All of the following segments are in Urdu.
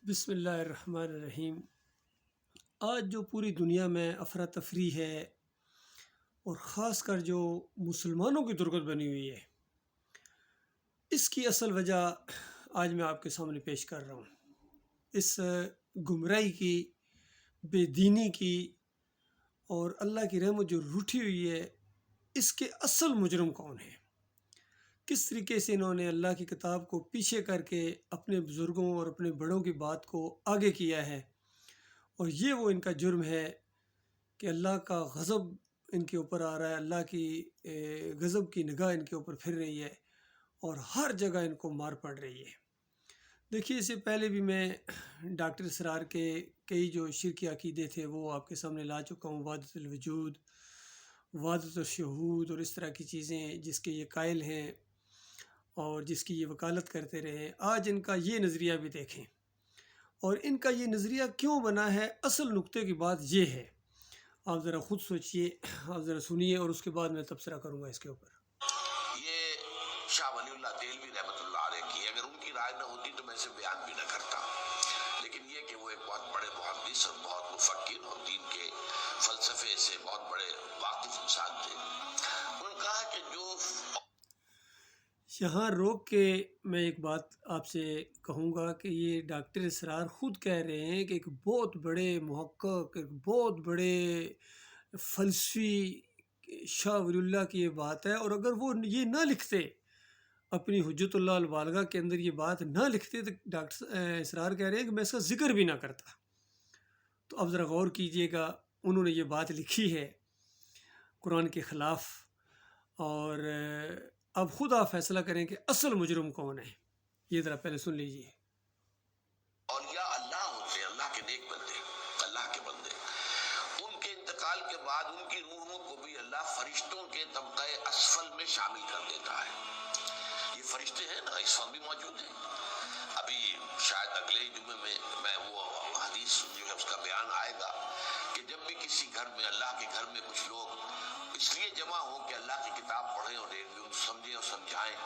بسم اللہ الرحمن الرحیم۔ آج جو پوری دنیا میں افراتفری ہے اور خاص کر جو مسلمانوں کی تربت بنی ہوئی ہے، اس کی اصل وجہ آج میں آپ کے سامنے پیش کر رہا ہوں۔ اس گمراہی کی، بے دینی کی اور اللہ کی رحمت جو روٹھی ہوئی ہے، اس کے اصل مجرم کون ہے؟ کس طریقے سے انہوں نے اللہ کی کتاب کو پیچھے کر کے اپنے بزرگوں اور اپنے بڑوں کی بات کو آگے کیا ہے، اور یہ وہ ان کا جرم ہے کہ اللہ کا غضب ان کے اوپر آ رہا ہے، اللہ کی غضب کی نگاہ ان کے اوپر پھر رہی ہے اور ہر جگہ ان کو مار پڑ رہی ہے۔ دیکھیے، اس سے پہلے بھی میں ڈاکٹر اسرار کے کئی جو شرکی عقیدے تھے وہ آپ کے سامنے لا چکا ہوں، وحدت الوجود، وحدت الشہود اور اس طرح کی چیزیں جس کے یہ قائل ہیں اور جس کی یہ وکالت کرتے رہے۔ آج ان کا یہ نظریہ بھی دیکھیں، اور ان کا یہ نظریہ کیوں بنا ہے۔ اصل نقطے کی بات یہ ہے، آپ ذرا خود سوچئے، آپ ذرا سنیے اور اس کے بعد میں تبصرہ کروں گا اس کے اوپر۔ یہ شاہ ولی اللہ دہلوی رحمۃ اللہ علیہ کی، اگر ان کی رائے نہ ہوتی تو میں اسے بیان بھی نہ کرتا، لیکن یہ کہ وہ ایک بہت بڑے محدث اور بہت مفکر اور دین کے فلسفے سے بہت بڑے واقف انسان تھے۔ انہوں نے کہا کہ جو یہاں روک کے میں ایک بات آپ سے کہوں گا کہ یہ ڈاکٹر اسرار خود کہہ رہے ہیں کہ ایک بہت بڑے محقق، ایک بہت بڑے فلسفی شاہ ولی اللہ کی یہ بات ہے، اور اگر وہ یہ نہ لکھتے، اپنی حجت اللہ البالغہ کے اندر یہ بات نہ لکھتے، تو ڈاکٹر اسرار کہہ رہے ہیں کہ میں اس کا ذکر بھی نہ کرتا۔ تو اب ذرا غور کیجئے گا، انہوں نے یہ بات لکھی ہے قرآن کے خلاف، اور اب خود آپ فیصلہ کریں کہ اصل مجرم کون ہے۔ یہ ذرا پہلے سن لیجئے۔ اولیاء اللہ ہوتے ہیں، اللہ کے نیک بندے، اللہ کے بندے، ان کے انتقال کے بعد ان کی روحوں کو بھی اللہ فرشتوں کے طبقہ اسفل میں شامل کر دیتا ہے۔ یہ فرشتے ہیں نا، اس وقت بھی موجود ہیں۔ ابھی شاید اگلے ہی جمعے میں وہ حدیث جو ہے اس کا بیان آئے گا کہ جب بھی کسی گھر میں، اللہ کے گھر میں کچھ لوگ اس لیے جمع ہوں کہ اللہ کی کتاب پڑھیں اور سمجھیں اور سمجھائیں،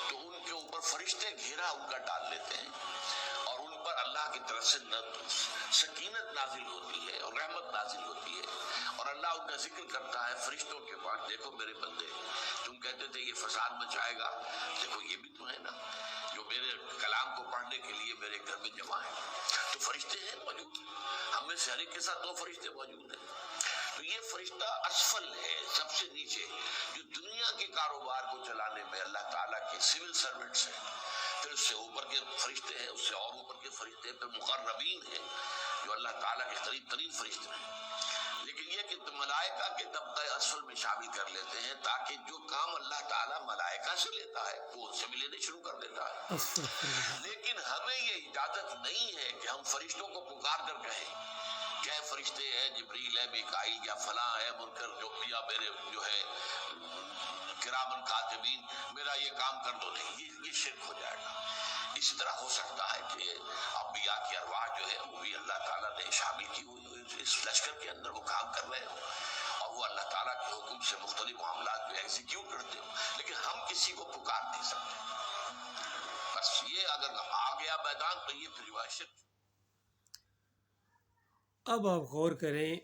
تو ان کے اوپر فرشتے گھیرا ان کا ڈال لیتے ہیں، اور ان پر اللہ کی طرف سے سکینت نازل ہوتی ہے اور رحمت نازل ہوتی ہے، اور اللہ ان کا ذکر کرتا ہے فرشتوں کے پاس، دیکھو میرے بندے، تم کہتے تھے یہ فساد مچائے گا، دیکھو یہ بھی تو ہے نا جو میرے کلام کو پڑھنے کے لیے میرے گھر میں جمع ہے۔ تو فرشتے ہیں موجود، ہم میں سے ہر ایک کے ساتھ 2 فرشتے موجود ہیں۔ تو یہ فرشتہ اسفل ہے، سب سے نیچے، جو دنیا کے کاروبار کو چلانے میں اللہ تعالیٰ کے سول سرونٹس ہیں۔ پھر اس سے اوپر کے فرشتے ہیں، اس سے اور اوپر کے فرشتے ہیں، پھر مقربین ہیں جو اللہ تعالیٰ کے قریب ترین فرشتے ہیں۔ لیکن یہ کہ ملائکہ کے طبقہ اسفل میں شامل کر لیتے ہیں تاکہ جو کام اللہ تعالیٰ ملائکہ سے لیتا ہے وہ ان سے بھی لینے شروع کر دیتا ہے۔ لیکن ہمیں یہ اجازت نہیں ہے کہ ہم فرشتوں کو پکار کر کہیں کہ اے فرشتے، ہے جبریل، ہے میکائیل، یا فلاں ہے منکر، جو یا میرے جو ہے کرامن کاتبین، میرا یہ کام کر دو۔ نہیں، یہ شرک ہو جائے گا۔ اسی طرح ہو سکتا ہے کہ انبیاء کی ارواح جو ہے وہ بھی اللہ تعالیٰ نے شامل کی ہوئی اس لشکر کے اندر، وہ کام کر رہے ہوں اور وہ اللہ تعالیٰ کے حکم سے مختلف معاملات جو ایگزیکیوٹ کرتے ہوں، لیکن ہم کسی کو پکار نہیں سکتے۔ بس یہ اگر آ گیا میدان تو یہ پھر شرک۔ اب آپ غور کریں،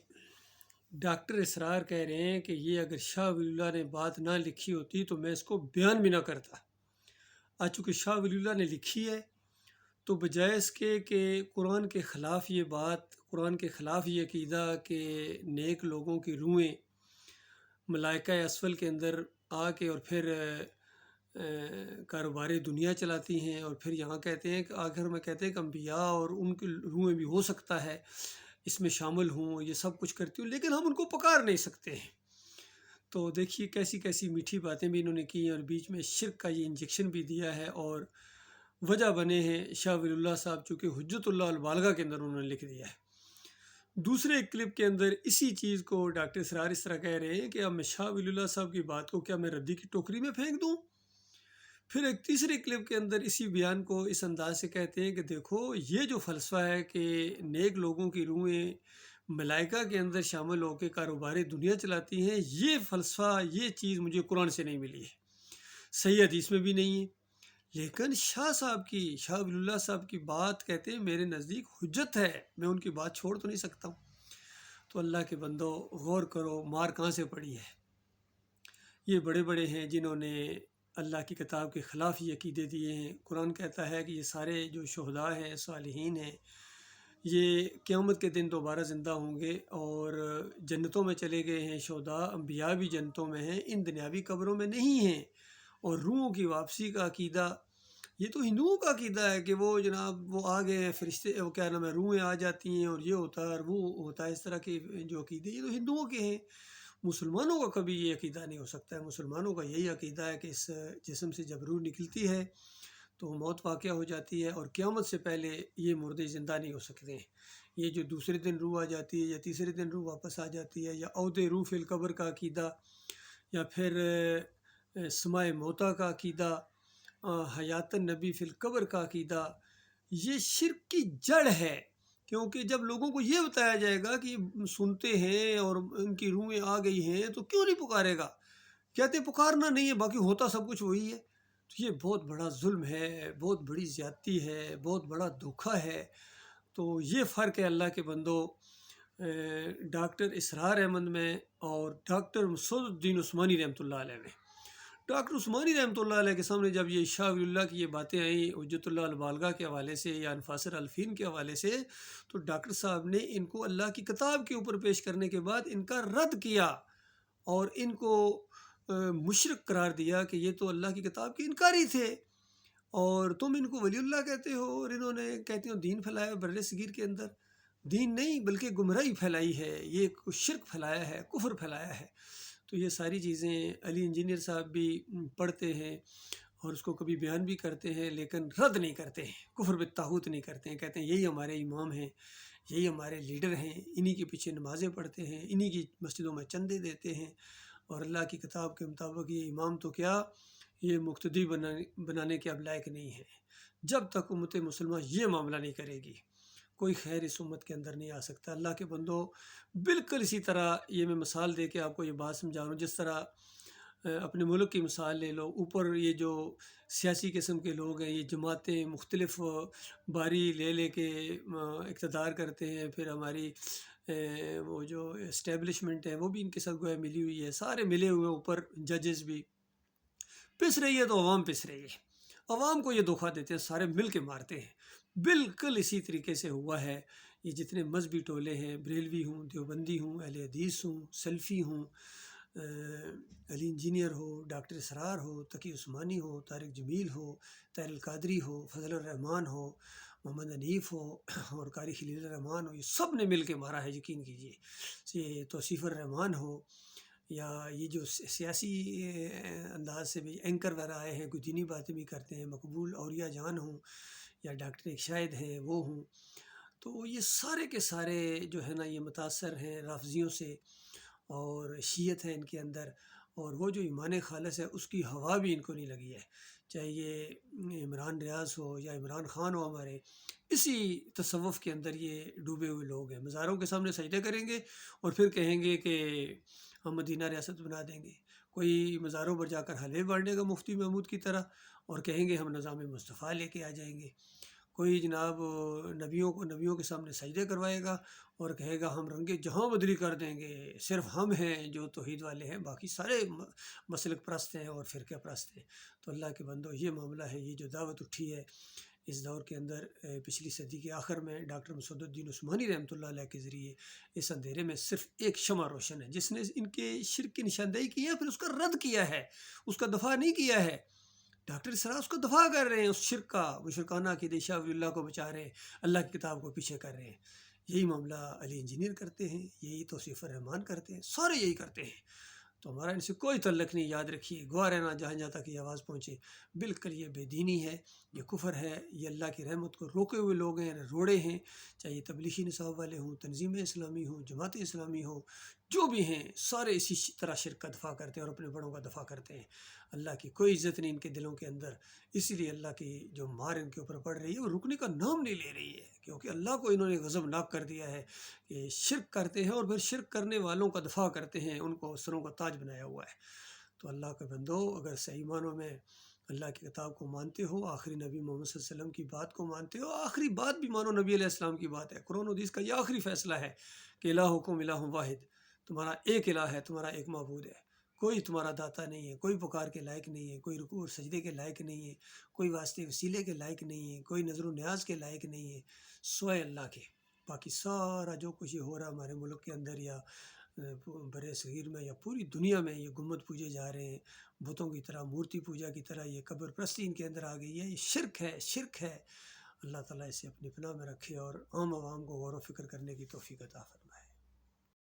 ڈاکٹر اسرار کہہ رہے ہیں کہ یہ اگر شاہ ولی اللہ نے بات نہ لکھی ہوتی تو میں اس کو بیان بھی نہ کرتا۔ آج چونکہ شاہ ولی اللہ نے لکھی ہے تو بجائے اس کے کہ قرآن کے خلاف یہ بات، قرآن کے خلاف یہ عقیدہ کہ نیک لوگوں کی روحیں ملائکہ اسفل کے اندر آ کے اور پھر کاروبار دنیا چلاتی ہیں، اور پھر یہاں کہتے ہیں کہ آخر میں کہتے ہیں کہ انبیاء اور ان کی روحیں بھی ہو سکتا ہے اس میں شامل ہوں، یہ سب کچھ کرتی ہوں، لیکن ہم ان کو پکار نہیں سکتے ہیں۔ تو دیکھیے کیسی کیسی میٹھی باتیں بھی انہوں نے کی ہیں، اور بیچ میں شرک کا یہ انجیکشن بھی دیا ہے، اور وجہ بنے ہیں شاہ ولی اللہ صاحب، چونکہ حجت اللہ البالغہ کے اندر انہوں نے لکھ دیا ہے۔ دوسرے کلپ کے اندر اسی چیز کو ڈاکٹر اسرار اس طرح کہہ رہے ہیں کہ اب میں شاہ ولی اللہ صاحب کی بات کو کیا میں ردی کی ٹوکری میں پھینک دوں؟ پھر ایک تیسرے کلپ کے اندر اسی بیان کو اس انداز سے کہتے ہیں کہ دیکھو یہ جو فلسفہ ہے کہ نیک لوگوں کی روحیں ملائکہ کے اندر شامل ہو کے کاروبار دنیا چلاتی ہیں، یہ فلسفہ، یہ چیز مجھے قرآن سے نہیں ملی ہے، صحیح حدیث میں بھی نہیں ہے، لیکن شاہ ولی اللہ صاحب کی بات کہتے ہیں میرے نزدیک حجت ہے، میں ان کی بات چھوڑ تو نہیں سکتا ہوں۔ تو اللہ کے بندو غور کرو مار کہاں سے پڑی ہے۔ یہ بڑے بڑے ہیں جنہوں نے اللہ کی کتاب کے خلاف یہ عقیدے دیے ہیں۔ قرآن کہتا ہے کہ یہ سارے جو شہداء ہیں، صالحین ہیں، یہ قیامت کے دن دوبارہ زندہ ہوں گے اور جنتوں میں چلے گئے ہیں۔ شہداء انبیاء بھی جنتوں میں ہیں، ان دنیاوی قبروں میں نہیں ہیں۔ اور روحوں کی واپسی کا عقیدہ، یہ تو ہندوؤں کا عقیدہ ہے کہ وہ جناب وہ آ گئے ہیں فرشتے، وہ کیا نام ہے، روحیں آ جاتی ہیں اور یہ ہوتا ہے اور وہ ہوتا ہے، اس طرح کے جو عقیدے یہ تو ہندوؤں کے ہیں۔ مسلمانوں کا کبھی یہ عقیدہ نہیں ہو سکتا ہے۔ مسلمانوں کا یہی عقیدہ ہے کہ اس جسم سے جب روح نکلتی ہے تو موت واقع ہو جاتی ہے اور قیامت سے پہلے یہ مردے زندہ نہیں ہو سکتے ہیں۔ یہ جو دوسرے دن روح آ جاتی ہے یا تیسرے دن روح واپس آ جاتی ہے، یا عود روح فی القبر کا عقیدہ، یا پھر سماع موتا کا عقیدہ، حیات النبی فی القبر کا عقیدہ، یہ شرک کی جڑ ہے۔ کیونکہ جب لوگوں کو یہ بتایا جائے گا کہ سنتے ہیں اور ان کی روحیں آ گئی ہیں تو کیوں نہیں پکارے گا، کہتے پکارنا نہیں ہے، باقی ہوتا سب کچھ وہی ہے۔ تو یہ بہت بڑا ظلم ہے، بہت بڑی زیادتی ہے، بہت بڑا دھوکہ ہے۔ تو یہ فرق ہے اللہ کے بندو ڈاکٹر اسرار احمد میں اور ڈاکٹر مسعود الدین عثمانی رحمۃ اللہ علیہ میں۔ ڈاکٹر عثمانی رحمۃ اللہ علیہ کے سامنے جب یہ شاہ ولی اللہ کی یہ باتیں آئیں حجت اللہ البالغہ کے حوالے سے یا انفاس الفین کے حوالے سے، تو ڈاکٹر صاحب نے ان کو اللہ کی کتاب کے اوپر پیش کرنے کے بعد ان کا رد کیا اور ان کو مشرک قرار دیا کہ یہ تو اللہ کی کتاب کے انکاری تھے اور تم ان کو ولی اللہ کہتے ہو، اور انہوں نے کہتے ہو دین پھیلایا بر صغیر کے اندر۔ دین نہیں بلکہ گمراہی پھیلائی ہے، یہ شرک پھیلایا ہے، کفر پھیلایا ہے۔ تو یہ ساری چیزیں علی انجینئر صاحب بھی پڑھتے ہیں اور اس کو کبھی بیان بھی کرتے ہیں، لیکن رد نہیں کرتے ہیں، کفر بالطاغوت نہیں کرتے ہیں، کہتے ہیں یہی ہمارے امام ہیں، یہی ہمارے لیڈر ہیں، انہی کے پیچھے نمازیں پڑھتے ہیں، انہی کی مسجدوں میں چندے دیتے ہیں، اور اللہ کی کتاب کے مطابق یہ امام تو کیا، یہ مقتدی بنانے کے اب لائق نہیں ہے۔ جب تک امت مسلمہ یہ معاملہ نہیں کرے گی کوئی خیر اس امت کے اندر نہیں آ سکتا۔ اللہ کے بندو بالکل اسی طرح یہ میں مثال دے کے آپ کو یہ بات سمجھا رہا ہوں، جس طرح اپنے ملک کی مثال لے لو، اوپر یہ جو سیاسی قسم کے لوگ ہیں، یہ جماعتیں مختلف باری لے لے کے اقتدار کرتے ہیں، پھر ہماری وہ جو اسٹیبلشمنٹ ہے وہ بھی ان کے ساتھ گویا ملی ہوئی ہے، سارے ملے ہوئے، اوپر ججز بھی پس رہی ہے تو عوام پس رہی ہے، عوام کو یہ دھوکہ دیتے ہیں، سارے مل کے مارتے ہیں۔ بالکل اسی طریقے سے ہوا ہے۔ یہ جتنے مذہبی ٹولے ہیں، بریلوی ہوں، دیوبندی ہوں، اہل حدیث ہوں، سلفی ہوں، علی انجینئر ہو، ڈاکٹر اسرار ہو، تقی عثمانی ہو، طارق جمیل ہو، طاہر القادری ہو، فضل الرحمان ہو، محمد حنیف ہو اور قاری خلیل الرحمان ہو، یہ سب نے مل کے مارا ہے، یقین کیجئے۔ یہ توصیف الرحمان ہو، یا یہ جو سیاسی انداز سے بھی اینکر وغیرہ آئے ہیں، کوئی دینی باتیں بھی کرتے ہیں، مقبول اولیاء جان ہوں یا ڈاکٹر ایک شاہد ہیں وہ ہوں، تو یہ سارے کے سارے جو ہے نا یہ متاثر ہیں رافضیوں سے، اور شیعت ہے ان کے اندر، اور وہ جو ایمان خالص ہے اس کی ہوا بھی ان کو نہیں لگی ہے، چاہے یہ عمران ریاض ہو یا عمران خان ہو، ہمارے اسی تصوف کے اندر یہ ڈوبے ہوئے لوگ ہیں، مزاروں کے سامنے سجدے کریں گے اور پھر کہیں گے کہ ہم مدینہ ریاست بنا دیں گے، کوئی مزاروں پر جا کر حلوے بانٹے گا مفتی محمود کی طرح اور کہیں گے ہم نظام مصطفیٰ لے کے آ جائیں گے، کوئی جناب نبیوں کے سامنے سجدے کروائے گا اور کہے گا ہم رنگ جہاں بدلی کر دیں گے، صرف ہم ہیں جو توحید والے ہیں، باقی سارے مسلک پرست ہیں اور فرقہ پرست ہیں۔ تو اللہ کے بندو یہ معاملہ ہے، یہ جو دعوت اٹھی ہے اس دور کے اندر، پچھلی صدی کے آخر میں ڈاکٹر مسعود الدین عثمانی رحمۃ اللہ علیہ کے ذریعے اس اندھیرے میں صرف ایک شمع روشن ہے، جس نے ان کے شرک کی نشاندہی کی ہے، پھر اس کا رد کیا ہے، اس کا دفاع نہیں کیا ہے۔ ڈاکٹر اسرار اس کو دفاع کر رہے ہیں، اس شرک کا، مشرکانہ عقیدہ شاہ ولی اللہ کو بچا رہے ہیں، اللہ کی کتاب کو پیچھے کر رہے ہیں۔ یہی معاملہ علی انجینئر کرتے ہیں، یہی توصیف الرحمان کرتے ہیں، سارے یہی کرتے ہیں۔ تو ہمارا ان سے کوئی تعلق نہیں، یاد رکھیے، گواہ رہنا جہاں جہاں تک یہ آواز پہنچے، بالکل یہ بے دینی ہے، یہ کفر ہے، یہ اللہ کی رحمت کو روکے ہوئے لوگ ہیں، روڑے ہیں، چاہے یہ تبلیغی نصاب والے ہوں، تنظیم اسلامی ہوں، جماعت اسلامی ہوں، جو بھی ہیں، سارے اسی طرح شرک کا دفاع کرتے ہیں اور اپنے بڑوں کا دفاع کرتے ہیں۔ اللہ کی کوئی عزت نہیں ان کے دلوں کے اندر، اسی لیے اللہ کی جو مار ان کے اوپر پڑ رہی ہے وہ رکنے کا نام نہیں لے رہی ہے، کیونکہ اللہ کو انہوں نے غضب ناک کر دیا ہے کہ شرک کرتے ہیں اور پھر شرک کرنے والوں کا دفاع کرتے ہیں، ان کو سروں کا تاج بنایا ہوا ہے۔ تو اللہ کے بندو اگر صحیح معنوں میں اللہ کی کتاب کو مانتے ہو، آخری نبی محمد صلی اللہ علیہ وسلم کی بات کو مانتے ہو، آخری بات بھی مانو، نبی علیہ السلام کی بات ہے، قرآن و حدیث کا یہ آخری فیصلہ ہے کہ الہکم الہ واحد، تمہارا ایک الہ ہے، تمہارا ایک معبود ہے، کوئی تمہارا داتا نہیں ہے، کوئی پکار کے لائق نہیں ہے، کوئی رکوع اور سجدے کے لائق نہیں ہے، کوئی واسطے وسیلے کے لائق نہیں ہے، کوئی نظر و نیاز کے لائق نہیں ہے سوائے اللہ کے۔ باقی سارا جو کچھ یہ ہو رہا ہے ہمارے ملک کے اندر یا برے صغیر میں یا پوری دنیا میں، یہ گنبد پوجے جا رہے ہیں، بتوں کی طرح، مورتی پوجا کی طرح، یہ قبر پرستی ان کے اندر آ گئی ہے، یہ شرک ہے، شرک ہے۔ اللہ تعالیٰ اسے اپنی پناہ میں رکھے اور عام عوام کو غور و فکر کرنے کی توفیق عطا فرمائے۔